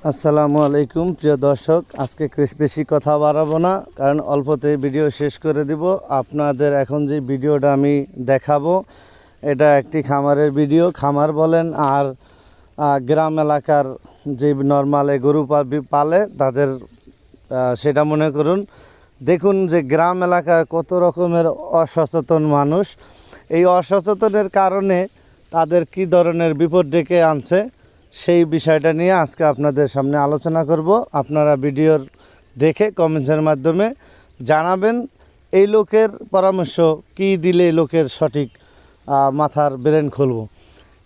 আসসালামু আলাইকুম প্রিয় দর্শক, আজকে বেশি কথা বাড়াবো না, কারণ অল্পতে ভিডিও শেষ করে দিব। আপনাদের এখন যে ভিডিওটা আমি দেখাবো এটা একটি খামারের ভিডিও। খামার বলেন আর গ্রাম এলাকার যে নর্মালে গরু পালে তাদের সেটা মনে করুন। দেখুন যে গ্রাম এলাকায় কত রকমের অসচেতন মানুষ, এই অসচেতনের কারণে তাদের কি ধরনের বিপদ ডেকে আনছে সেই বিষয়টা নিয়ে আজকে আপনাদের সামনে আলোচনা করব। আপনারা ভিডিওর দেখে কমেন্টসের মাধ্যমে জানাবেন এই লোকের পরামর্শ কি দিলে এই লোকের সঠিক মাথার ব্রেন খুলব।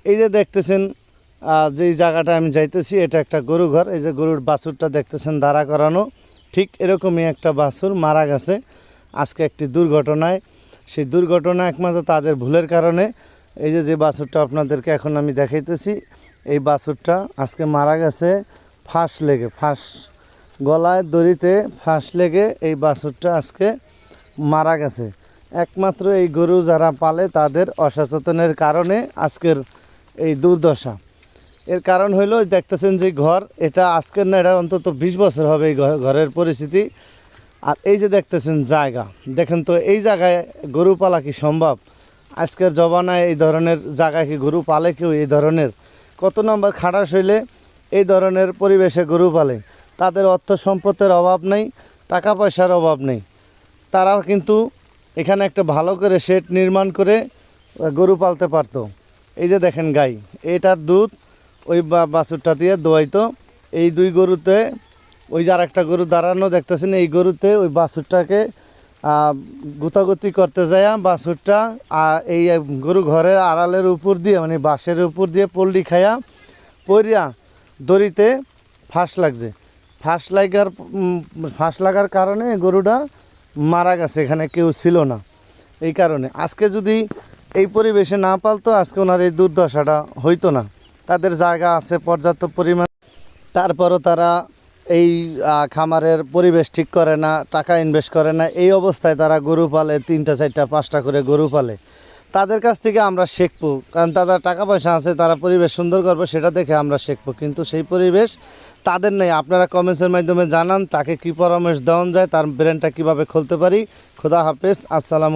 এই যে দেখতেছেন যেই জায়গাটা আমি যাইতেছি এটা একটা গরু ঘর। এই যে গরুর বাছুরটা দেখতেছেন দাঁড়া করানো, ঠিক এরকমই একটা বাছুর মারা গেছে আজকে একটি দুর্ঘটনায়। সেই দুর্ঘটনা একমাত্র তাদের ভুলের কারণে। এই যে বাছুরটা আপনাদেরকে এখন আমি দেখাইতেছি, এই বাছুরটা আজকে মারা গেছে ফাঁস গলায় দড়িতে ফাঁস লেগে এই বাছুরটা আজকে মারা গেছে। একমাত্র এই গরু যারা পালে তাদের অসচেতনের কারণে আজকের এই দুর্দশা। এর কারণ হইল দেখতেছেন যে ঘর, এটা আজকের না, এটা অন্তত 20 বছর হবে এই ঘরের পরিস্থিতি। আর এই যে দেখতেছেন জায়গা, দেখেন তো এই জায়গায় গরু পালা কি সম্ভব? আজকের জমানায় এই ধরনের জায়গায় কি গরু পালে কেউ? এই ধরনের কত নম্বর খাটাস হইলে এই ধরনের পরিবেশে গরু পালে? তাদের অর্থ সম্পদের অভাব নেই, টাকা পয়সার অভাব নেই, তারাও কিন্তু এখানে একটা ভালো করে শেড নির্মাণ করে গরু পালতে পারতো। এই যে দেখেন গাই, এটার দুধ ওই বাছুরটা দিয়ে দোয়াইতো। এই দুই গরুতে ওই যে আর একটা গরু দাঁড়ানো দেখতেছেন, এই গরুতে ওই বাছুরটাকে গুতাগুতি করতে যায় বাছুরটা এই গরু ঘরের আড়ালের উপর দিয়ে, মানে বাঁশের উপর দিয়ে পল্লি খায়া পড়িয়া দড়িতে ফাঁস লাগছে। ফাঁস লাগার কারণে গরুটা মারা গেছে, এখানে কেউ ছিল না। এই কারণে আজকে যদি এই পরিবেশে না পালতো আজকে ওনার এই দুর্দশাটা হইতো না। তাদের জায়গা আছে পর্যাপ্ত পরিমাণ, তারপরও তারা এই খামারের পরিবেশ ঠিক করে না, টাকা ইনভেস্ট করে না। এই অবস্থায় তারা গরু পালে, 3টা 4টা 5টা করে গরু পালে। তাদের কাছ থেকে আমরা শিখবো, কারণ তাদের টাকা পয়সা আছে, তারা পরিবেশ সুন্দর করবে, সেটা দেখে আমরা শিখবো। কিন্তু সেই পরিবেশ তাদের নেই। আপনারা কমেন্টসের মাধ্যমে জানান তাকে কি পরামর্শ দেওয়া যায়, তার ব্রেনটা কিভাবে খুলতে পারি। খোদা হাফেজ, আসসালামু।